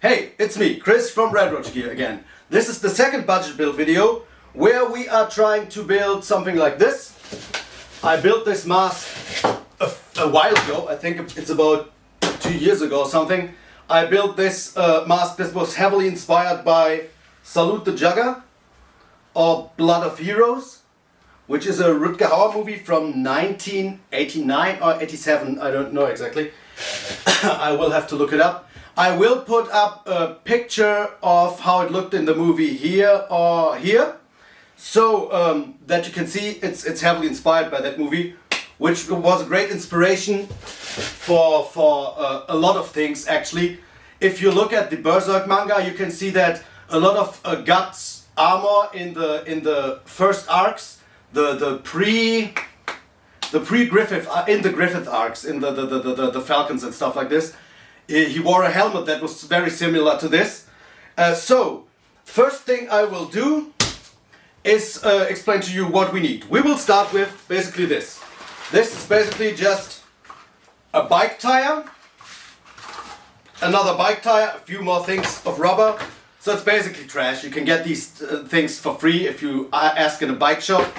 Hey, it's me, Chris from RRG again. This is the second budget build video where we are trying to build something like this. I built this mask a while ago, I think it's about 2 years ago or something. I built this mask. This was heavily inspired by Salute the Jugger or Blood of Heroes, which is a Rutger Hauer movie from 1989 or 87, I don't know exactly. I will have to look it up. I will put up a picture of how it looked in the movie here or here, so that you can see it's heavily inspired by that movie, which was a great inspiration for a lot of things actually. If you look at the Berserk manga, you can see that a lot of Guts armor in the first arcs, the pre Griffith in the Griffith arcs, in the Falcons and stuff like this. He wore a helmet that was very similar to this. So, first thing I will do is explain to you what we need. We will start with basically this. This is basically just a bike tire, another bike tire, a few more things of rubber. So it's basically trash. You can get these things for free if you ask in a bike shop.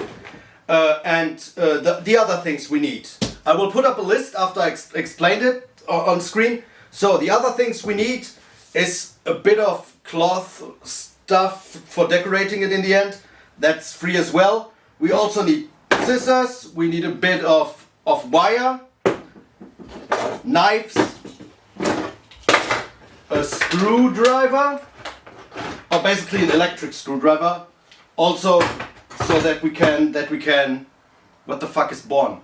And the other things we need. I will put up a list after I explained it on screen. So the other things we need is a bit of cloth stuff for decorating it in the end. That's free as well. We also need scissors, we need a bit of wire, knives, a screwdriver, or basically an electric screwdriver. Also so that we can, what the fuck is born?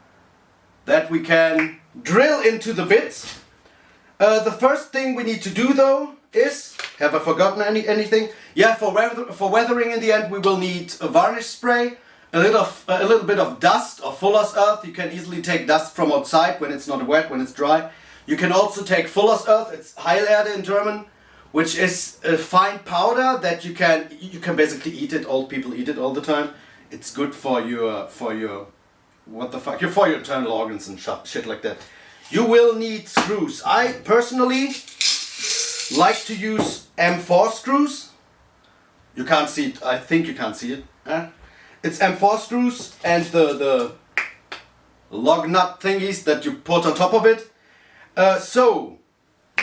That we can drill into the bits. The first thing we need to do though is, have I forgotten anything? Yeah, for weathering in the end we will need a varnish spray, a little bit of dust or fuller's earth. You can easily take dust from outside when it's not wet, when it's dry. You can also take fuller's earth, it's Heilerde in German, which is a fine powder that you can basically eat it. Old people eat it all the time. It's good for your what the fuck, for your internal organs and shit like that. You will need screws. I personally like to use M4 screws. You can't see it. I think you can't see it. It's M4 screws and the lug nut thingies that you put on top of it. So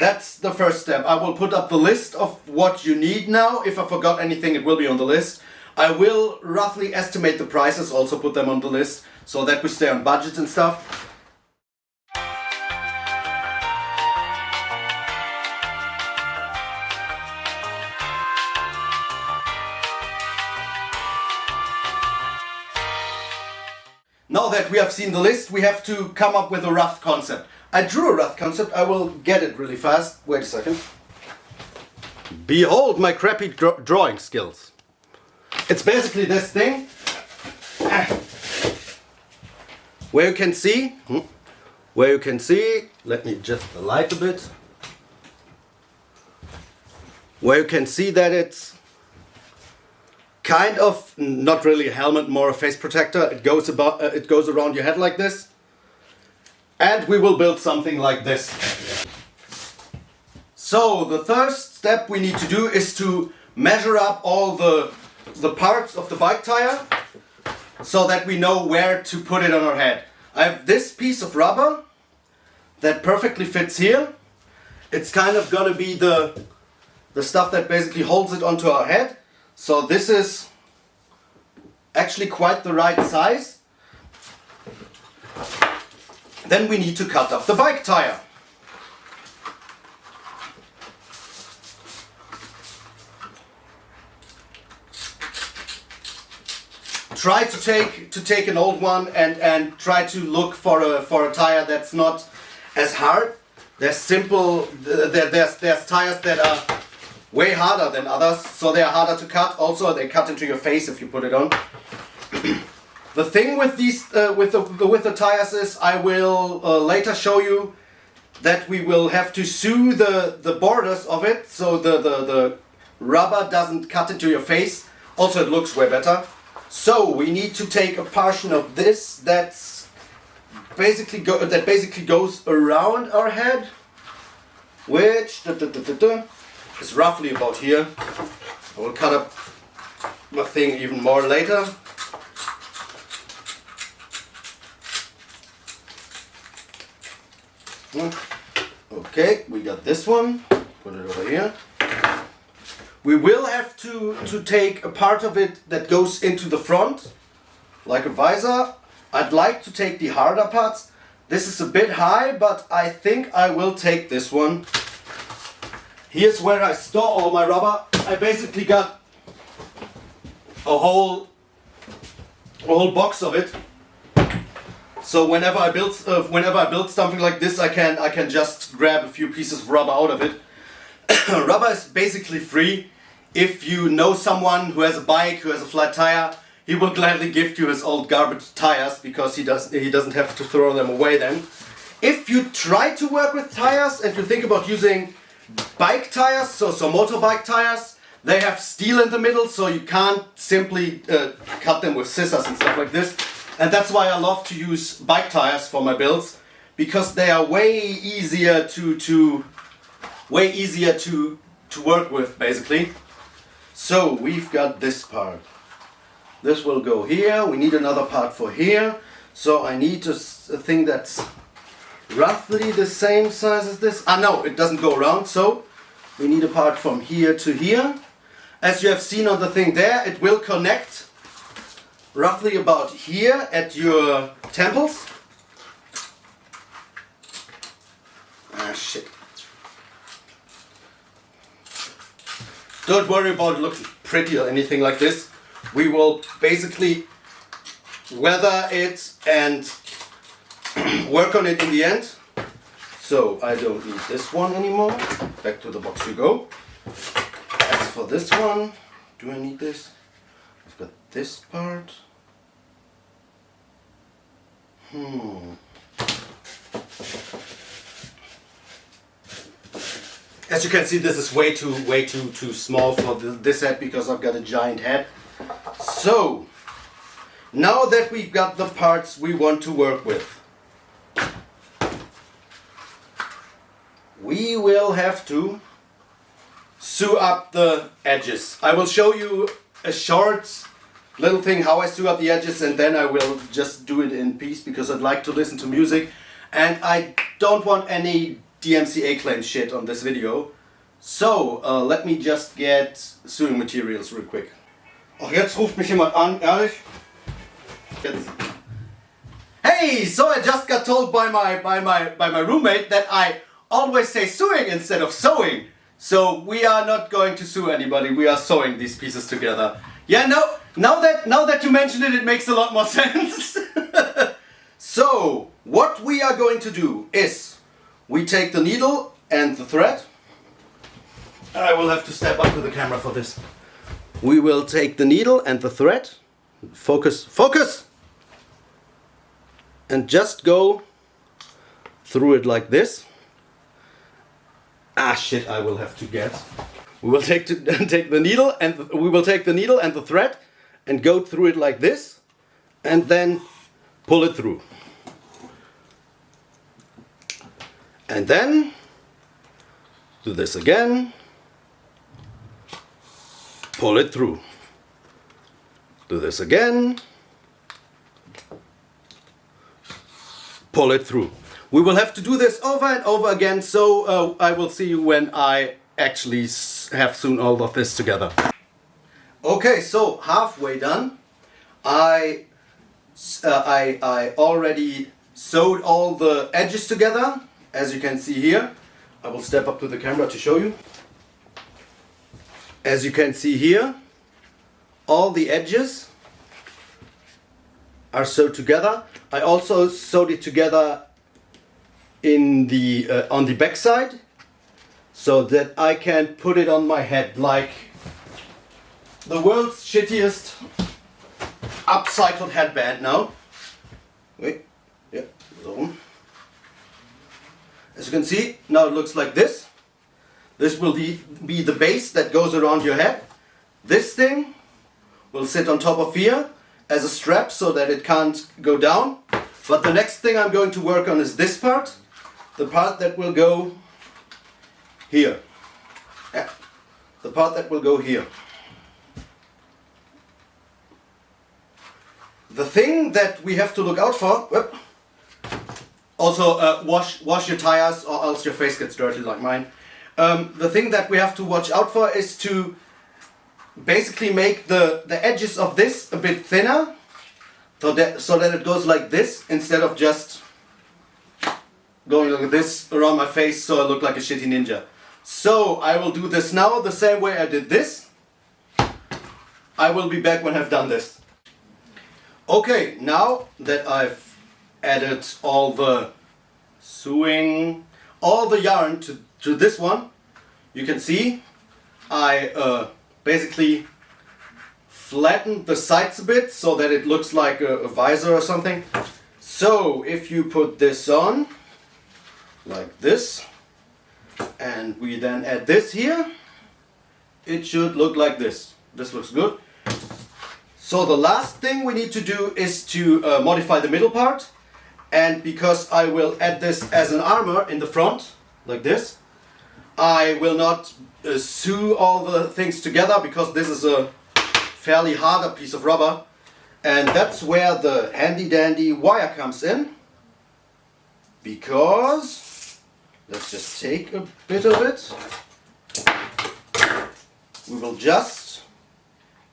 that's the first step. I will put up the list of what you need now. If I forgot anything, it will be on the list. I will roughly estimate the prices, also put them on the list, so that we stay on budget and stuff. Now that we have seen the list, we have to come up with a rough concept. I drew a rough concept, I will get it really fast. Wait a second. Behold my crappy drawing skills. It's basically this thing. Where you can see, let me adjust the light a bit. Where you can see that it's kind of not really a helmet, more a face protector. It goes around your head like this. And we will build something like this. So the first step we need to do is to measure up all the parts of the bike tire so that we know where to put it on our head. I have this piece of rubber that perfectly fits here. It's kind of gonna be the stuff that basically holds it onto our head. So this is actually quite the right size. Then we need to cut up the bike tire. Try to take an old one and try to look for a tire that's not as hard. There's tires that are way harder than others, so they are harder to cut. Also, they cut into your face if you put it on. The thing with these with the tires is, I will later show you that we will have to sew the borders of it so the rubber doesn't cut into your face. Also, it looks way better. So we need to take a portion of this that basically goes around our head, which is roughly about here. I will cut up my thing even more later. Okay, we got this one. Put it over here. We will have to take a part of it that goes into the front, like a visor. I'd like to take the harder parts. This is a bit high, but I think I will take this one. Here's where I store all my rubber. I basically got a whole box of it. So whenever I build something like this, I can just grab a few pieces of rubber out of it. Rubber is basically free. If you know someone who has a bike, who has a flat tire, he will gladly gift you his old garbage tires because he doesn't have to throw them away then. If you try to work with tires and you think about using bike tires, so motorbike tires, they have steel in the middle, so you can't simply cut them with scissors and stuff like this. And that's why I love to use bike tires for my builds, because they are way easier to work with, basically. So we've got this part. This will go here. We need another part for here. So I need a thing that's roughly the same size as this. Ah no, it doesn't go around. So we need a part from here to here. As you have seen on the thing there, it will connect roughly about here at your temples. Ah shit. Don't worry about looking pretty or anything like this. We will basically weather it and work on it in the end. So I don't need this one anymore. Back to the box you go. As for this one, do I need this? I've got this part. As you can see, this is way too small for this head because I've got a giant head. So now that we've got the parts we want to work with, we will have to sew up the edges. I will show you a short little thing how I sew up the edges, and then I will just do it in peace because I'd like to listen to music and I don't want any DMCA claim shit on this video. So let me just get sewing materials real quick. Ach, jetzt ruft mich jemand an, ehrlich? Jetzt. Hey, so I just got told by my roommate that I always say sewing instead of sewing. So we are not going to sew anybody. We are sewing these pieces together. Yeah, no. Now that you mention it, it makes a lot more sense. So what we are going to do is we take the needle and the thread. I will have to step up to the camera for this. We will take the needle and the thread. Focus! And just go through it like this. Ah shit, I will have to get. We will take the needle and the thread and go through it like this and then pull it through. And then do this again. Pull it through. Do this again. Pull it through. We will have to do this over and over again, so I will see you when I actually have sewn all of this together. Okay, so halfway done. I already sewed all the edges together, as you can see here. I will step up to the camera to show you. As you can see here, all the edges are sewed together. I also sewed it together in the on the back side, so that I can put it on my head like the world's shittiest upcycled headband now. Wait, yeah, so. As you can see, now it looks like this. This will be the base that goes around your head. This thing will sit on top of here as a strap so that it can't go down. But the next thing I'm going to work on is this part. The part that will go here. Yeah. the part that will go here. The thing that we have to look out for, also wash your tires or else your face gets dirty like mine. The thing that we have to watch out for is to basically make the edges of this a bit thinner, so that it goes like this instead of just going like this around my face so I look like a shitty ninja. So I will do this now the same way I did this. I will be back when I've done this. Okay, now that I've added all the sewing, all the yarn to this one, you can see I basically flattened the sides a bit so that it looks like a visor or something. So if you put this on like this and we then add this here, it should look like this. This looks good. So the last thing we need to do is to modify the middle part, and because I will add this as an armor in the front like this, I will not sew all the things together because this is a fairly harder piece of rubber, and that's where the handy dandy wire comes in, because let's just take a bit of it. We will just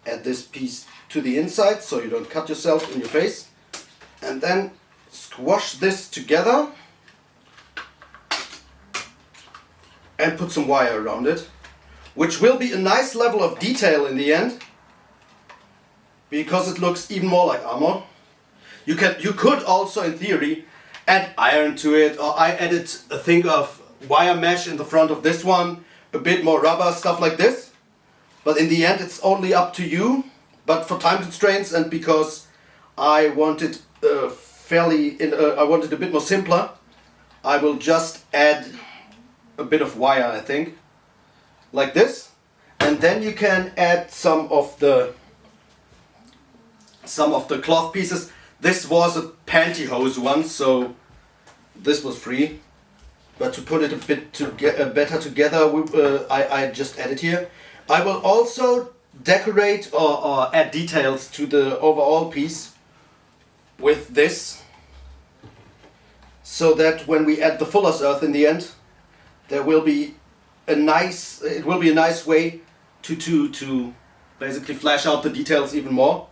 add this piece to the inside so you don't cut yourself in your face, and then squash this together and put some wire around it, which will be a nice level of detail in the end because it looks even more like armor. You could also in theory add iron to it, or I added a thing of wire mesh in the front of this one, a bit more rubber, stuff like this, but in the end it's only up to you. But for time constraints and because I wanted I wanted a bit more simpler, I will just add a bit of wire, I think, like this, and then you can add some of the cloth pieces. This was a pantyhose one, so this was free. But to put it a bit better together, I just added here. I will also decorate or add details to the overall piece with this, so that when we add the fuller's earth in the end, there will be a nice way to basically flesh out the details even more.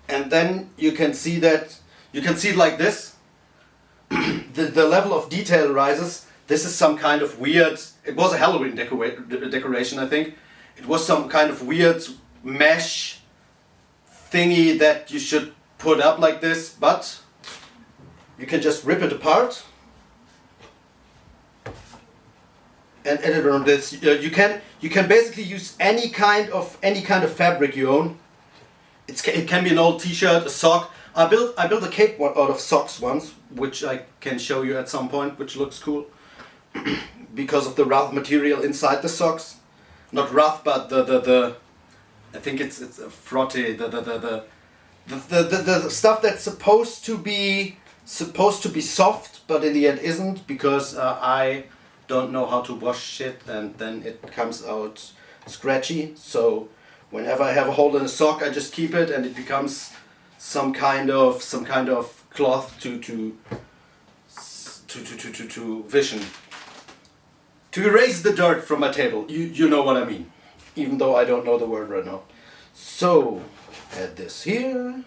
And then you can see it like this. the level of detail rises. This is some kind of weird, it was a Halloween decoration, I think. It was some kind of weird mesh thingy that you should put up like this, but you can just rip it apart and edit on this. You can basically use any kind of fabric you own. It can be an old T-shirt, a sock. I built a cape out of socks once, which I can show you at some point, which looks cool because of the rough material inside the socks. Not rough, but the I think it's a frotte, the stuff that's supposed to be soft, but in the end isn't, because I don't know how to wash shit and then it comes out scratchy. So whenever I have a hole in a sock, I just keep it and it becomes some kind of cloth to vision. To erase the dirt from my table. You know what I mean. Even though I don't know the word right now. So, add this here.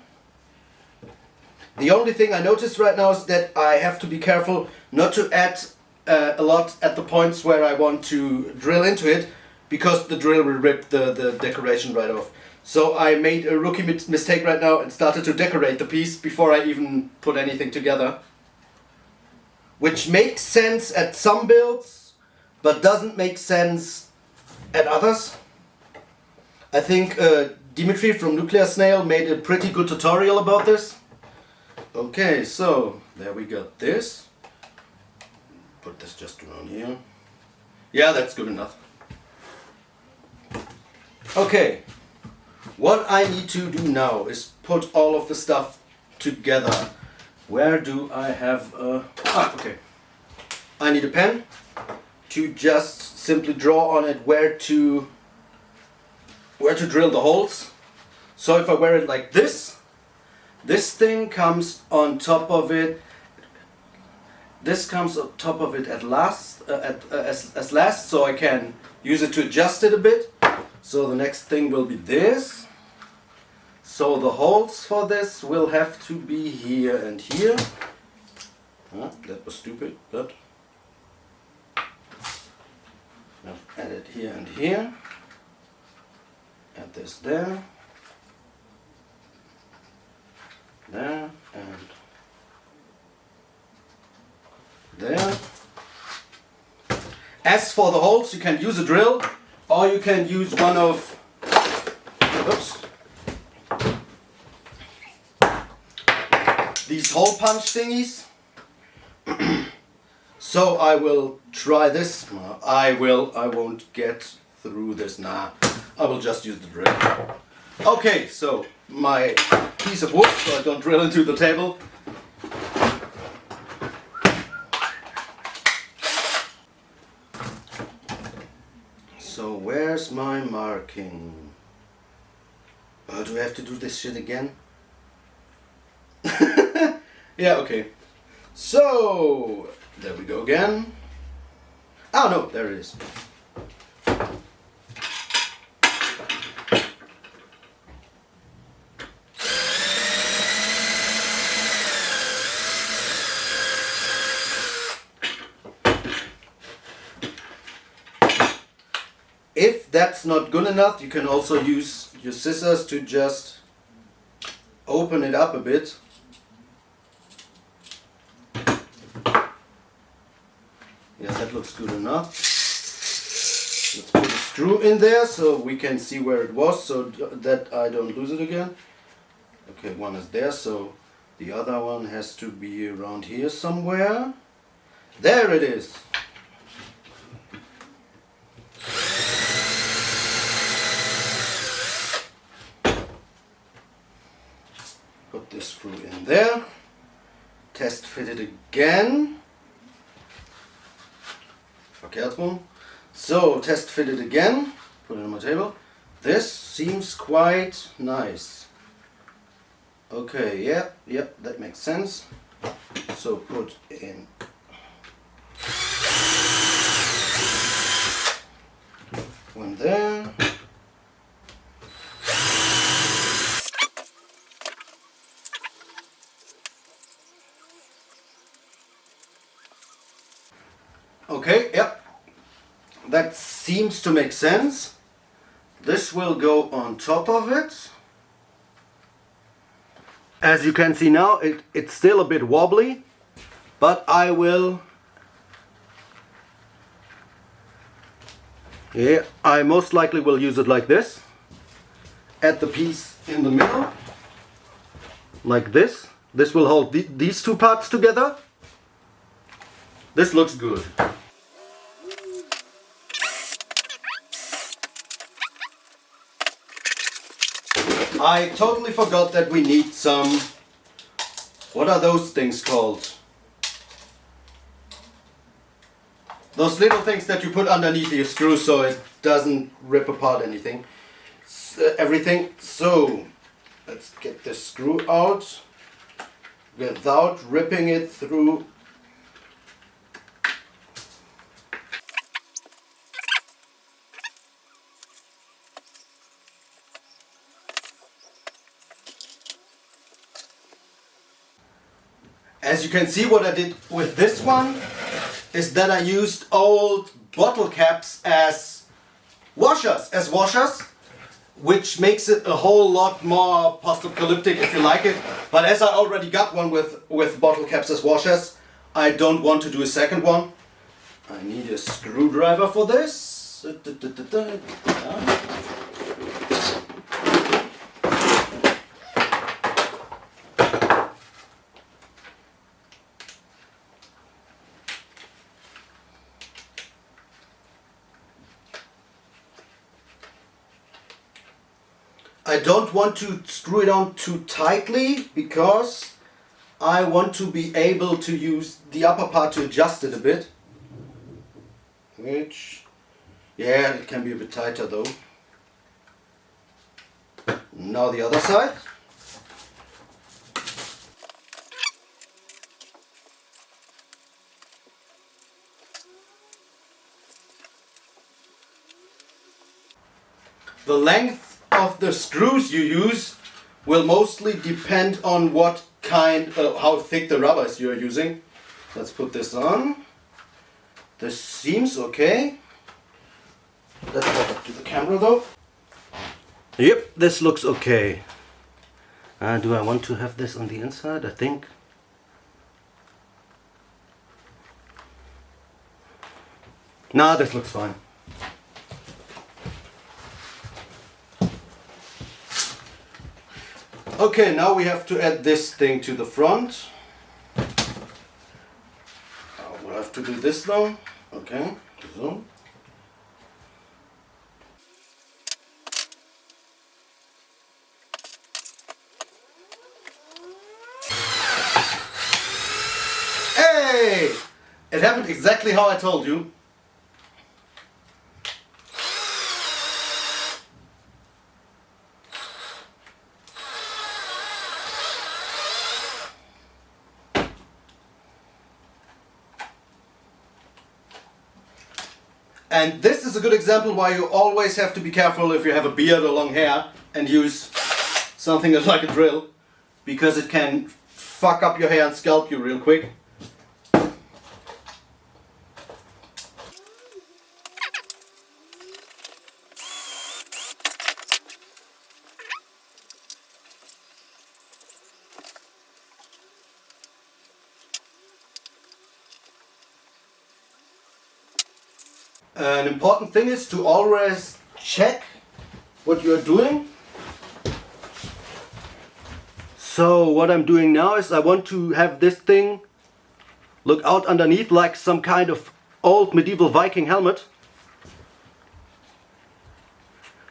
The only thing I noticed right now is that I have to be careful not to add a lot at the points where I want to drill into it, because the drill will rip the decoration right off. So I made a rookie mistake right now and started to decorate the piece before I even put anything together. Which makes sense at some builds, but doesn't make sense at others. I think Dimitri from Nuclear Snail made a pretty good tutorial about this. Okay, so there we got this. Put this just around here. Yeah, that's good enough. Okay, what I need to do now is put all of the stuff together. Where do I have a... okay. I need a pen to just simply draw on it where to drill the holes. So if I wear it like this thing comes on top of it. This comes on top of it at last, as last, so I can use it to adjust it a bit. So the next thing will be this. So the holes for this will have to be here and here. That was stupid, but I've added here and here. Add this there, there, and there. As for the holes, you can use a drill or you can use one of these hole punch thingies. So I will try this. I won't get through this. Nah, I will just use the drill. Okay, so my piece of wood, so I don't drill into the table. So where's my marking? Do I have to do this shit again? Yeah, okay. So, there we go again. Oh no, there it is. If that's not good enough, you can also use your scissors to just open it up a bit. Yeah, that looks good enough. Let's put a screw in there so we can see where it was, so that I don't lose it again. Okay, one is there, so the other one has to be around here somewhere. There it is. Put this screw in there. Test fit it again. Verkehrsbund. So, test fit it again. Put it on my table. This seems quite nice. Okay, yeah, that makes sense. So put in one there. Okay, yeah, that seems to make sense. This will go on top of it. As you can see now, it's still a bit wobbly, but I most likely will use it like this. Add the piece in the middle, like this. This will hold these two parts together. This looks good. I totally forgot that we need some, what are those things called? Those little things that you put underneath your screw so it doesn't rip apart anything. Everything. So let's get this screw out without ripping it through. As you can see, what I did with this one is that I used old bottle caps as washers, which makes it a whole lot more post-apocalyptic if you like it. But as I already got one with bottle caps as washers, I don't want to do a second one. I need a screwdriver for this. I don't want to screw it on too tightly because I want to be able to use the upper part to adjust it a bit. Which Yeah, it can be a bit tighter though. Now the other side. The length of the screws you use will mostly depend on what kind, how thick the rubber is you're using. Let's put this on. This seems okay. Let's go back to the camera though. Yep, this looks okay. Do I want to have this on the inside? I think. Nah, this looks fine. Okay, now we have to add this thing to the front. We'll have to do this though. Okay, so. Hey! It happened exactly how I told you. And this is a good example why you always have to be careful if you have a beard or long hair and use something like a drill, because it can fuck up your hair and scalp you real quick. An important thing is to always check what you are doing. So what I'm doing now is I want to have this thing look out underneath like some kind of old medieval Viking helmet.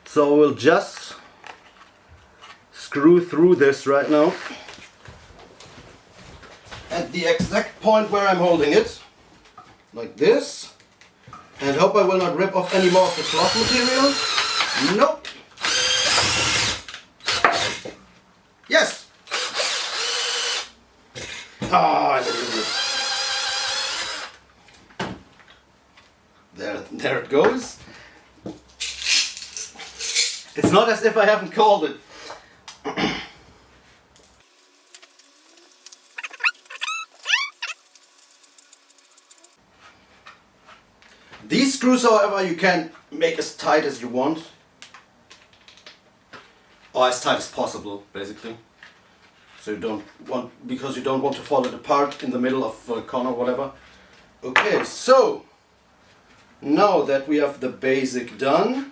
So we'll just screw through this right now at the exact point where I'm holding it, like this. And hope I will not rip off any more of the cloth material. Nope. Yes. Ah, I did it. There it goes. It's not as if I haven't called it. These screws, however, you can make as tight as you want. Or as tight as possible, basically. So you don't want, because you don't want to fall it apart in the middle of a corner or whatever. Okay, so now that we have the basic done,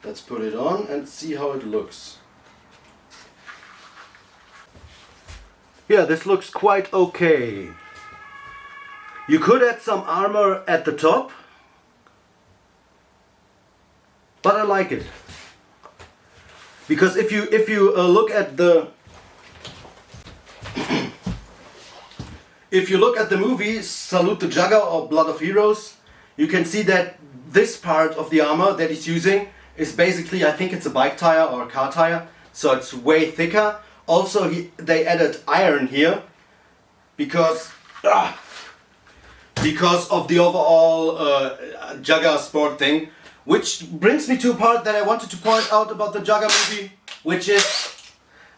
let's put it on and see how it looks. Yeah, this looks quite okay. You could add some armor at the top, but I like it. Because if you look at the if you look at the movie Salute the Jugger or Blood of Heroes, you can see that this part of the armor that he's using is basically, I think it's a bike tire or a car tire, so it's way thicker. Also, they added iron here because of the overall Jugger sport thing. Which brings me to a part that I wanted to point out about the Jugger movie, which is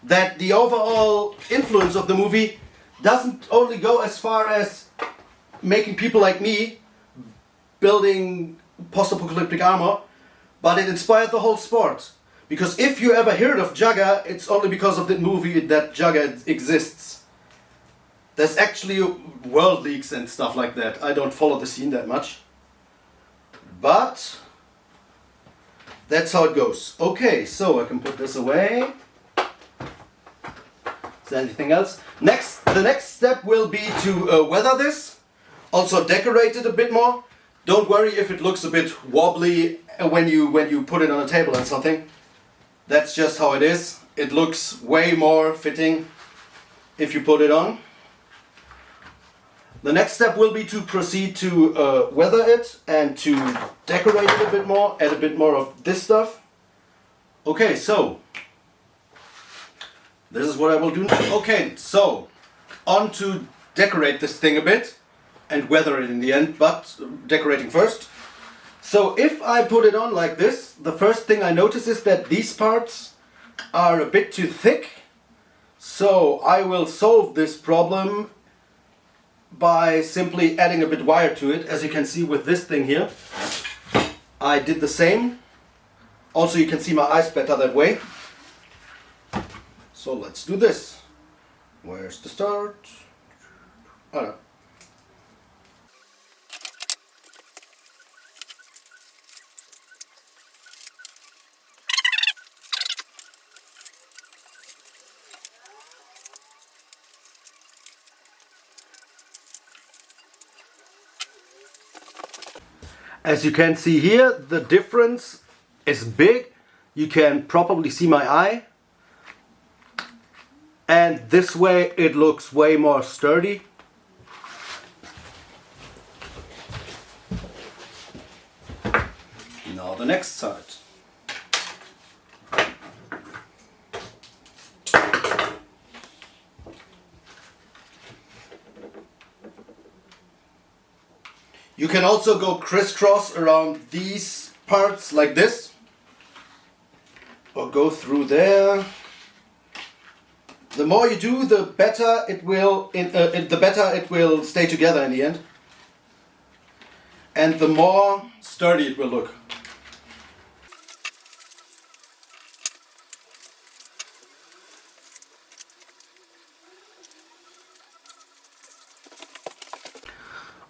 that the overall influence of the movie doesn't only go as far as making people like me building post-apocalyptic armor, but it inspired the whole sport. Because if you ever heard of Jugger, it's only because of the movie that Jugger exists. There's actually world leagues and stuff like that. I don't follow the scene that much. But that's how it goes. Okay, so I can put this away. Is there anything else? The next step will be to weather this. Also decorate it a bit more. Don't worry if it looks a bit wobbly when you put it on a table and something. That's just how it is. It looks way more fitting if you put it on. The next step will be to proceed to weather it and to decorate it a bit more, add a bit more of this stuff. Okay, so this is what I will do now. Okay, so on to decorate this thing a bit and weather it in the end, but decorating first. So if I put it on like this, the first thing I notice is that these parts are a bit too thick. So I will solve this problem by simply adding a bit wire to it. As you can see with this thing here, I did the same. Also, you can see my eyes better that way. So let's do this. Where's the start? Oh no. As you can see here, the difference is big. You can probably see my eye. And this way it looks way more sturdy. Now the next side. You can also go crisscross around these parts like this, or go through there. The more you do, the better it will. The better it will stay together in the end, and the more sturdy it will look.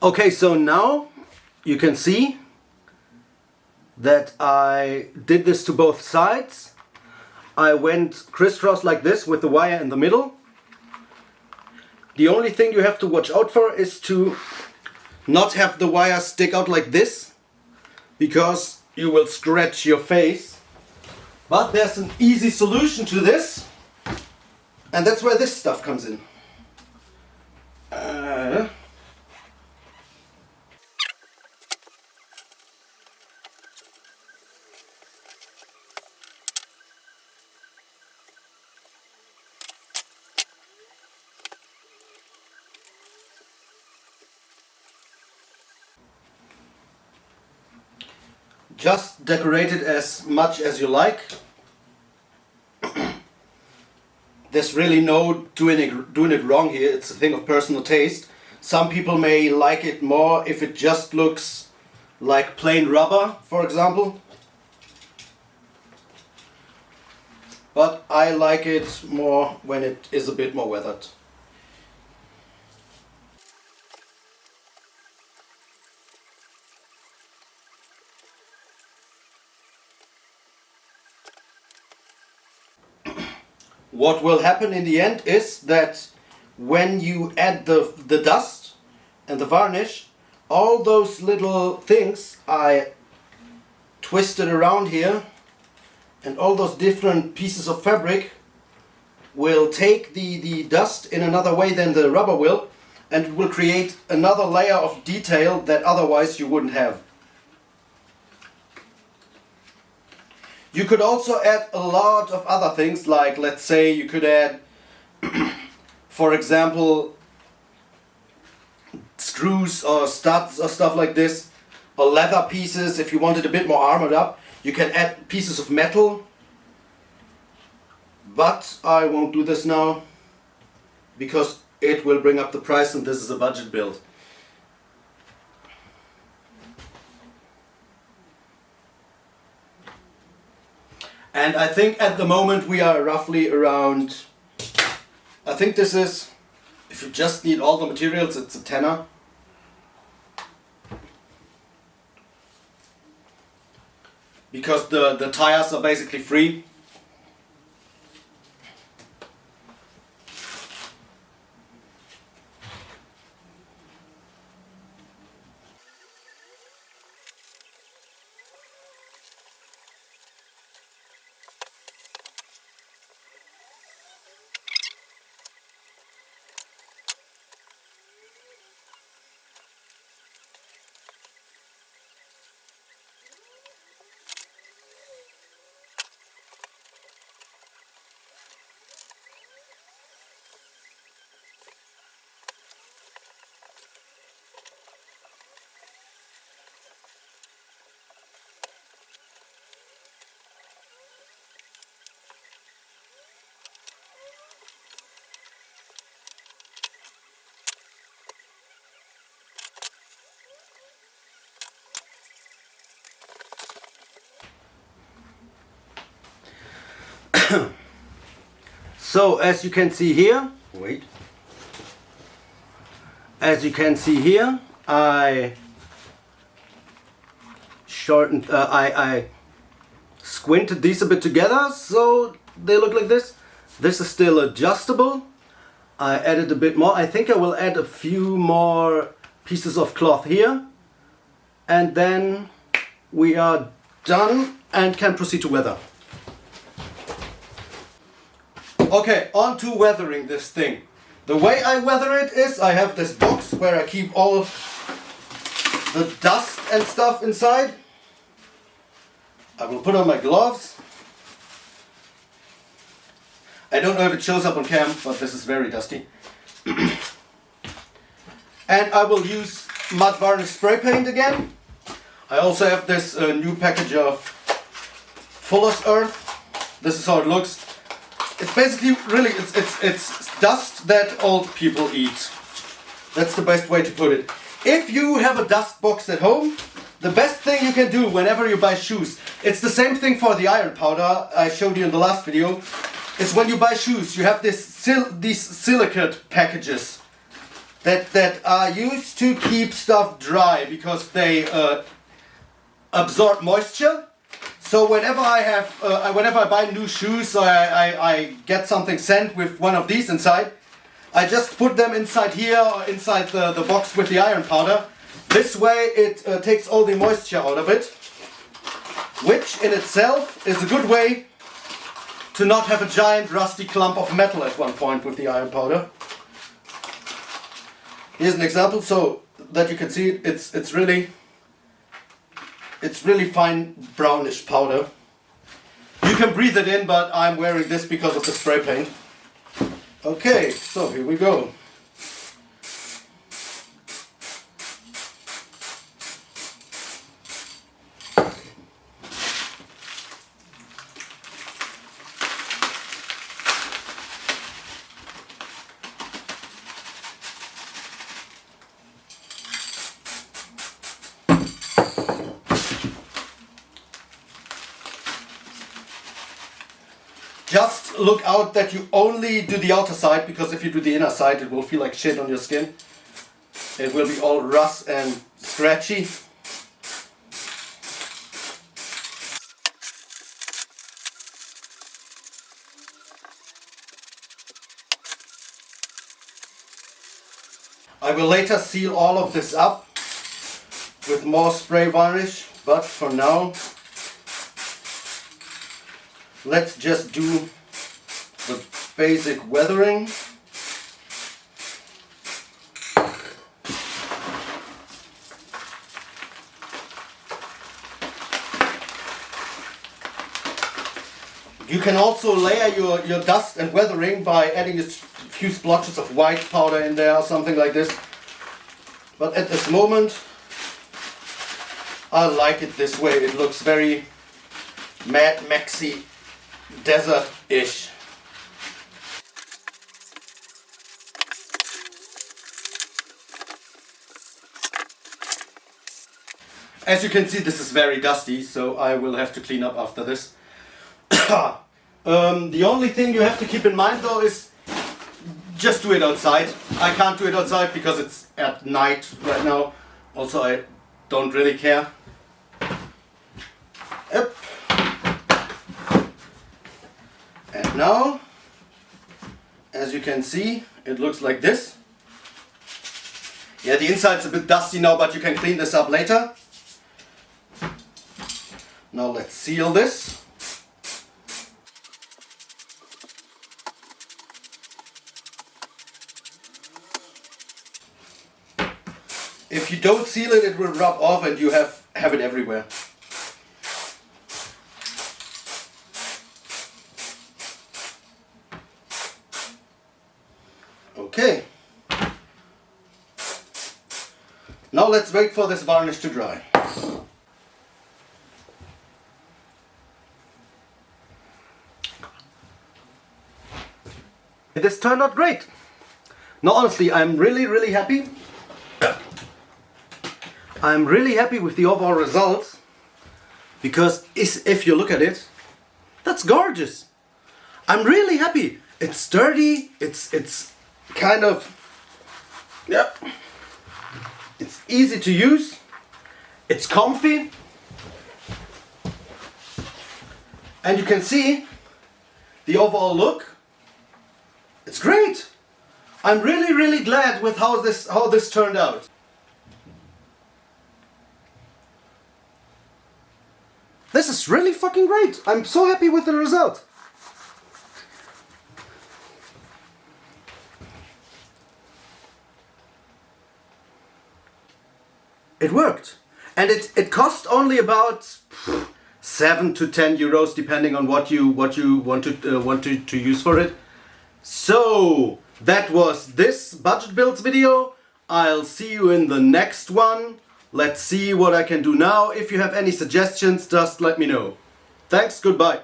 Okay, so now you can see that I did this to both sides. I went crisscross like this with the wire in the middle. The only thing you have to watch out for is to not have the wire stick out like this, because you will scratch your face. But there's an easy solution to this, and that's where this stuff comes in. Just decorate it as much as you like. There's really no doing it wrong here. It's a thing of personal taste. Some people may like it more if it just looks like plain rubber, for example. But I like it more when it is a bit more weathered. What will happen in the end is that when you add the dust and the varnish, all those little things I twisted around here, and all those different pieces of fabric will take the dust in another way than the rubber will, and it will create another layer of detail that otherwise you wouldn't have. You could also add a lot of other things, like let's say you could add, for example, screws or studs or stuff like this, or leather pieces. If you want it a bit more armored up, you can add pieces of metal. But I won't do this now, because it will bring up the price, and this is a budget build. And I think at the moment we are roughly around, I think this is, if you just need all the materials, it's a tenner. Because the tires are basically free. So as you can see here, wait. As you can see here, I shortened, I squinted these a bit together so they look like this. This is still adjustable. I added a bit more. I think I will add a few more pieces of cloth here. And then we are done and can proceed to weather. Okay, on to weathering this thing. The way I weather it is I have this box where I keep all the dust and stuff inside. I will put on my gloves. I don't know if it shows up on cam, but this is very dusty. And I will use mud varnish spray paint again. I also have this new package of Fuller's Earth. This is how it looks. It's basically really, it's dust that old people eat. That's the best way to put it. If you have a dust box at home, the best thing you can do whenever you buy shoes, it's the same thing for the iron powder I showed you in the last video, is when you buy shoes, you have these silicate packages that are used to keep stuff dry because they absorb moisture. So whenever whenever I buy new shoes, I get something sent with one of these inside. I just put them inside here or inside the box with the iron powder. This way it takes all the moisture out of it, which in itself is a good way to not have a giant rusty clump of metal at one point with the iron powder. Here's an example so that you can see it. It's really fine brownish powder. You can breathe it in, but I'm wearing this because of the spray paint. Okay, so here we go. Just look out that you only do the outer side, because if you do the inner side it will feel like shit on your skin. It will be all rust and scratchy. I will later seal all of this up with more spray varnish, but for now let's just do the basic weathering. You can also layer your dust and weathering by adding a few splotches of white powder in there or something like this. But at this moment I like it this way. It looks very Mad Maxy desert-ish. As you can see, this is very dusty, so I will have to clean up after this. The only thing you have to keep in mind though is just do it outside. I can't do it outside because it's at night right now. Also, I don't really care. Yep. And now, as you can see, it looks like this. Yeah, the inside's a bit dusty now, but you can clean this up later. Now let's seal this. If you don't seal it, it will rub off and you have it everywhere. Okay. Now let's wait for this varnish to dry. This turned out great. Now honestly, I'm really happy. I'm really happy with the overall results, because if you look at it, that's gorgeous. I'm really happy. It's sturdy. It's kind of, yeah. It's easy to use. It's comfy. And you can see the overall look. It's great. I'm really glad with how this turned out. This is really fucking great. I'm so happy with the result. It worked. And it cost only about 7 to 10 euros depending on what you want to use for it. So that was this budget builds video. I'll see you in the next one. Let's see what I can do now. If you have any suggestions, just let me know. Thanks, goodbye.